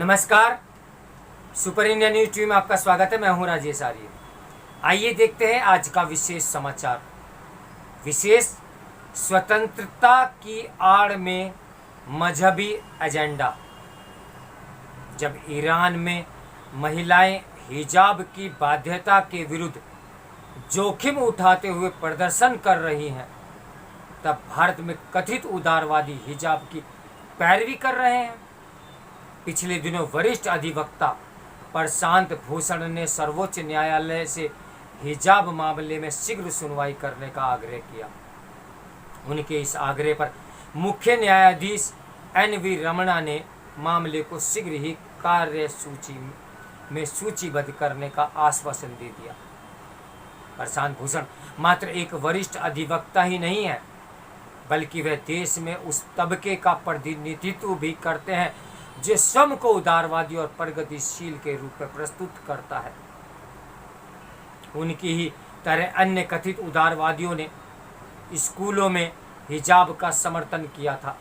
नमस्कार। Super India news TV में आपका स्वागत है। मैं हूं राजेश आर्य। आइए देखते हैं आज का विशेष समाचार। विशेष स्वतंत्रता की आड़ में मजहबी एजेंडा। जब ईरान में महिलाएं हिजाब की बाध्यता के विरुद्ध जोखिम उठाते हुए प्रदर्शन कर रही हैं, तब भारत में कथित उदारवादी हिजाब की पैरवी कर रहे हैं। पिछले दिनों वरिष्ठ अधिवक्ता प्रशांत भूषण ने सर्वोच्च न्यायालय से हिजाब मामले में शीघ्र सुनवाई करने का आग्रह किया। उनके इस आग्रह पर मुख्य न्यायाधीश एन.वी. रमणा ने मामले को शीघ्र ही कार्यसूची में सूचीबद्ध करने का आश्वासन दे दिया। प्रशांत भूषण मात्र एक वरिष्ठ अधिवक्ता ही नहीं है, बल्कि वे देश में उस तबके का प्रतिनिधित्व भी करते हैं जो स्वयं को उदारवादी और प्रगतिशील के रूप में प्रस्तुत करता है। उनकी ही तरह अन्य कथित उदारवादियों ने स्कूलों में हिजाब का समर्थन किया था।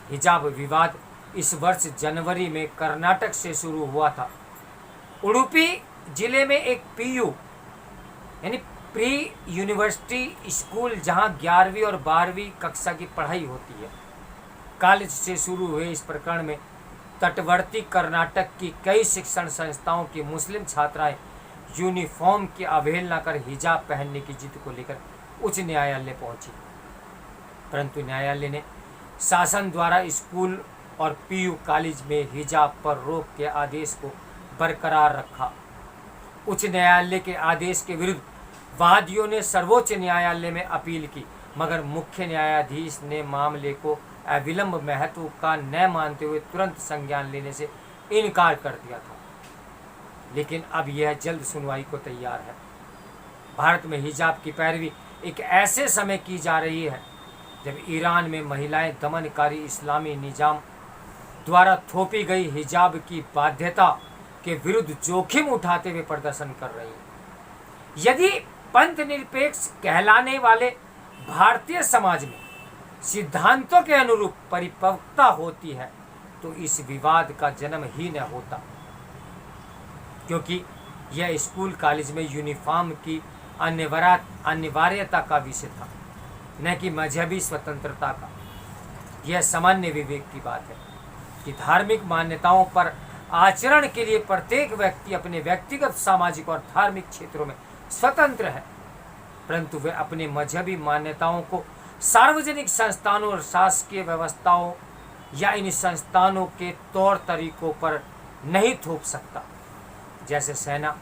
हिजाब विवाद इस वर्ष जनवरी में कर्नाटक से शुरू हुआ था। उडुपी जिले में एक पीयू यानी प्री यूनिवर्सिटी स्कूल, जहां 11वीं और 12वीं कक्षा की पढ़ाई होती है, कॉलेज से शुरू हुए इस प्रकरण में तटवर्ती कर्नाटक की कई शिक्षण संस्थाओं की मुस्लिम छात्राएं यूनिफॉर्म की अवहेलना कर हिजाब पहनने की जिद को लेकर उच्च न्यायालय पहुंची, परंतु न्यायालय ने शासन द्वारा स्कूल और पीयू कॉलेज में हिजाब पर रोक के आदेश को बरकरार रखा। उच्च न्यायालय के आदेश के विरुद्ध वादियों ने सर्वोच्च न्यायालय में अपील की, मगर मुख्य न्यायाधीश ने मामले को अविलंब महत्व का न मानते हुए तुरंत संज्ञान लेने से इनकार कर दिया था। लेकिन अब यह जल्द सुनवाई को तैयार है। भारत में हिजाब की पैरवी एक ऐसे समय की जा रही है जब ईरान में महिलाएं दमनकारी इस्लामी निजाम द्वारा थोपी गई हिजाब की बाध्यता के विरुद्ध जोखिम उठाते हुए प्रदर्शन कर रही हैं। यदि पंथ निरपेक्ष कहलाने वाले भारतीय समाज में सिद्धांतों के अनुरूप परिपक्वता होती है तो इस विवाद का जन्म ही न होता, क्योंकि यह स्कूल कॉलेज में यूनिफॉर्म की अनिवार्यता का विषय था, न कि मजहबी स्वतंत्रता का। यह सामान्य विवेक की बात है कि धार्मिक मान्यताओं पर आचरण के लिए प्रत्येक व्यक्ति अपने व्यक्तिगत, सामाजिक और धार्मिक क्षेत्रों में स्वतंत्र है, परंतु वे अपने मजहबी मान्यताओं को सार्वजनिक संस्थानों और शासकीय व्यवस्थाओं या इन संस्थानों के तौर तरीकों पर नहीं थोप सकता। जैसे सेना,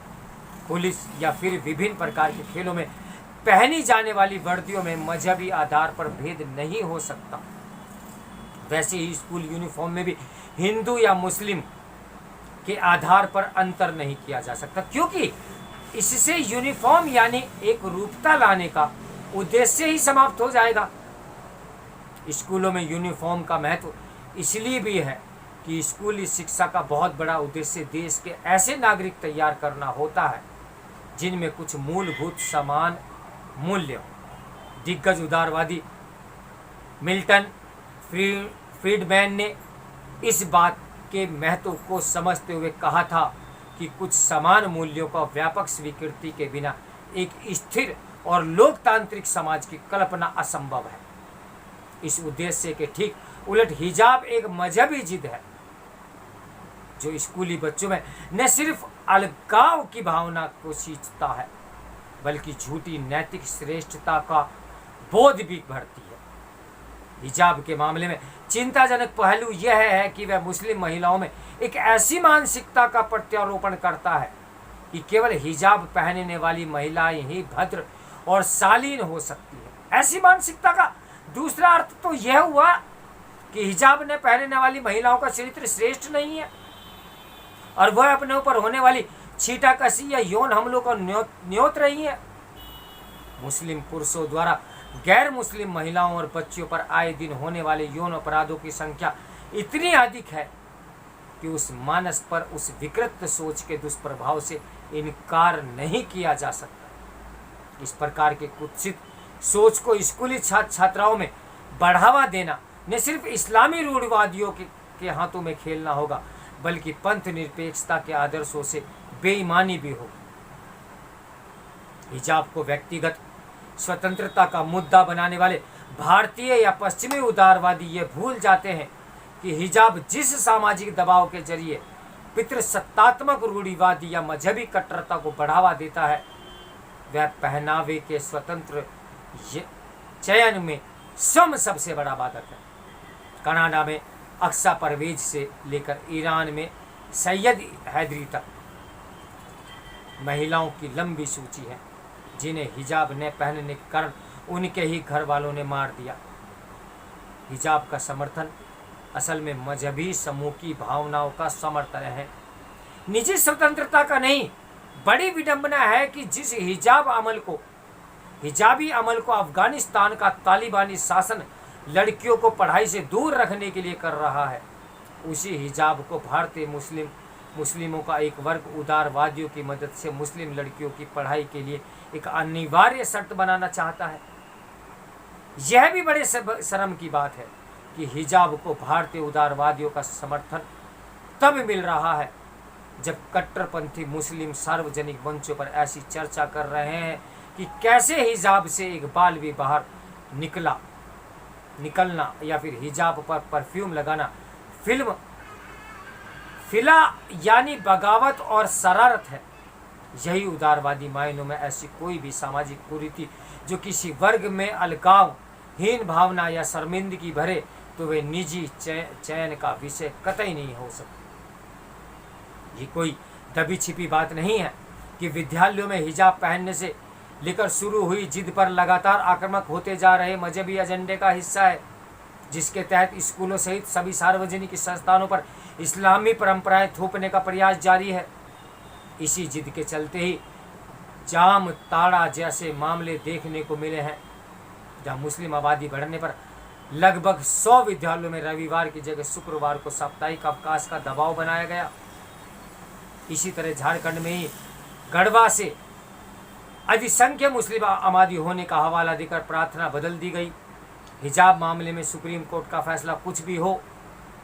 पुलिस या फिर विभिन्न प्रकार के खेलों में पहनी जाने वाली वर्दियों में मजहबी आधार पर भेद नहीं हो सकता, वैसे ही स्कूल यूनिफॉर्म में भी हिंदू या मुस्लिम के आधार पर अंतर नहीं किया जा सकता, क्योंकि इससे यूनिफॉर्म यानी एक रूपता लाने का उद्देश्य ही समाप्त हो जाएगा। स्कूलों में यूनिफॉर्म का महत्व इसलिए भी है कि स्कूली शिक्षा का बहुत बड़ा उद्देश्य देश के ऐसे नागरिक तैयार करना होता है जिनमें कुछ मूलभूत समान मूल्य हो। दिग्गज उदारवादी मिल्टन फ्रीडमैन ने इस बात के महत्व को समझते हुए कहा था कि कुछ समान मूल्यों का व्यापक स्वीकृति के बिना एक स्थिर और लोकतांत्रिक समाज की कल्पना असंभव है। इस उद्देश्य के ठीक उलट हिजाब एक मजहबी जिद है जो स्कूली बच्चों में न सिर्फ अलगाव की भावना को सींचता है, बल्कि झूठी नैतिक श्रेष्ठता का बोध भी भरती है। हिजाब के मामले में चिंताजनक पहलू यह है कि वह मुस्लिम महिलाओं में एक ऐसी मानसिकता का प्रत्यारोपण करता है कि केवल हिजाब पहनने वाली महिलाएं ही भद्र और शालीन हो सकती है। ऐसी मानसिकता का दूसरा अर्थ तो यह हुआ कि हिजाब ने पहनने वाली महिलाओं का चरित्र श्रेष्ठ नहीं है और वह अपने ऊपर होने वाली छीटाकशी या यौन हमलों को न्योत रही है। मुस्लिम पुरुषों द्वारा गैर मुस्लिम महिलाओं और बच्चियों पर आए दिन होने वाले यौन अपराधों की संख्या इतनी अधिक है कि उस मानस पर उस विकृत सोच के दुष्प्रभाव से इनकार नहीं किया जा सकता। इस प्रकार के कुत्सित सोच को स्कूली छात्र छात्राओं में बढ़ावा देना न सिर्फ इस्लामी रूढ़िवादियों के हाथों में खेलना होगा, बल्कि पंथ निरपेक्षता के आदर्शों से बेईमानी भी हो। हिजाब को व्यक्तिगत स्वतंत्रता का मुद्दा बनाने वाले भारतीय या पश्चिमी उदारवादी ये भूल जाते हैं कि हिजाब जिस सामाजिक दबाव के जरिए पितृसत्तात्मक रूढ़िवादी या मजहबी कट्टरता को बढ़ावा देता है, वह पहनावे के स्वतंत्र चयन में स्वयं सबसे बड़ा बाधक है। कनाडा में अक्सा परवेज से लेकर ईरान में सैयद हैदरी तक महिलाओं की लंबी सूची है जिन्हें हिजाब न पहनने के कारण उनके ही घर वालों ने मार दिया। हिजाब का समर्थन असल में मजहबी समूह की भावनाओं का समर्थन है, निजी स्वतंत्रता का नहीं। बड़ी विडंबना है कि जिस हिजाबी अमल को अफगानिस्तान का तालिबानी शासन लड़कियों को पढ़ाई से दूर रखने के लिए कर रहा है, उसी हिजाब को भारतीय मुस्लिमों का एक वर्ग उदारवादियों की मदद से मुस्लिम लड़कियों की पढ़ाई के लिए एक अनिवार्य शर्त बनाना चाहता है। यह भी बड़े शर्म की बात है कि हिजाब को भारतीय उदारवादियों का समर्थन तब मिल रहा है जब कट्टरपंथी मुस्लिम सार्वजनिक मंचों पर ऐसी चर्चा कर रहे हैं कि कैसे हिजाब से एक बाल भी बाहर निकलना या फिर हिजाब पर परफ्यूम लगाना फिला यानी बगावत और शरारत है। यही उदारवादी मायनों में ऐसी कोई भी सामाजिक कुरीति जो किसी वर्ग में अलगावहीन भावना या शर्मिंदगी भरे तो वे निजी चयन का विषय कतई नहीं हो सकती। ये कोई दबी छिपी बात नहीं है कि विद्यालयों में हिजाब पहनने से लेकर शुरू हुई जिद पर लगातार आक्रामक होते जा रहे मजहबी एजेंडे का हिस्सा है, जिसके तहत स्कूलों सहित सभी सार्वजनिक संस्थानों पर इस्लामी परंपराएं थोपने का प्रयास जारी है। इसी जिद के चलते ही जाम ताड़ा जैसे मामले देखने को मिले हैं, जहां मुस्लिम आबादी बढ़ने पर लगभग 100 विद्यालयों में रविवार की जगह शुक्रवार को साप्ताहिक अवकाश का दबाव बनाया गया। इसी तरह झारखंड में ही गढ़वा से अधिसंख्य मुस्लिम आबादी होने का हवाला देकर प्रार्थना बदल दी गई। हिजाब मामले में सुप्रीम कोर्ट का फैसला कुछ भी हो,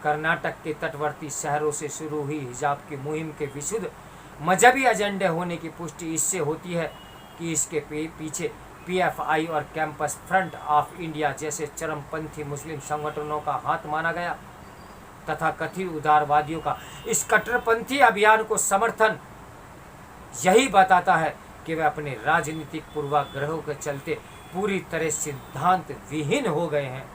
कर्नाटक के तटवर्ती शहरों से शुरू हुई हिजाब की मुहिम के विशुद्ध मजहबी एजेंडे होने की पुष्टि इससे होती है कि इसके पीछे PFI और कैंपस फ्रंट ऑफ इंडिया जैसे चरमपंथी मुस्लिम संगठनों का हाथ माना गया तथा कथित उदारवादियों का इस कट्टरपंथी अभियान को समर्थन यही बताता है कि वे अपने राजनीतिक पूर्वाग्रहों के चलते पूरी तरह सिद्धांत विहीन हो गए हैं।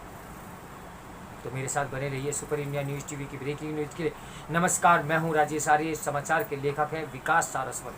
तो मेरे साथ बने रहिए सुपर इंडिया न्यूज़ टीवी की ब्रेकिंग न्यूज़ के लिए। नमस्कार, मैं हूं राजेश आर्य। समाचार के लेखक हैं विकास सारस्वत।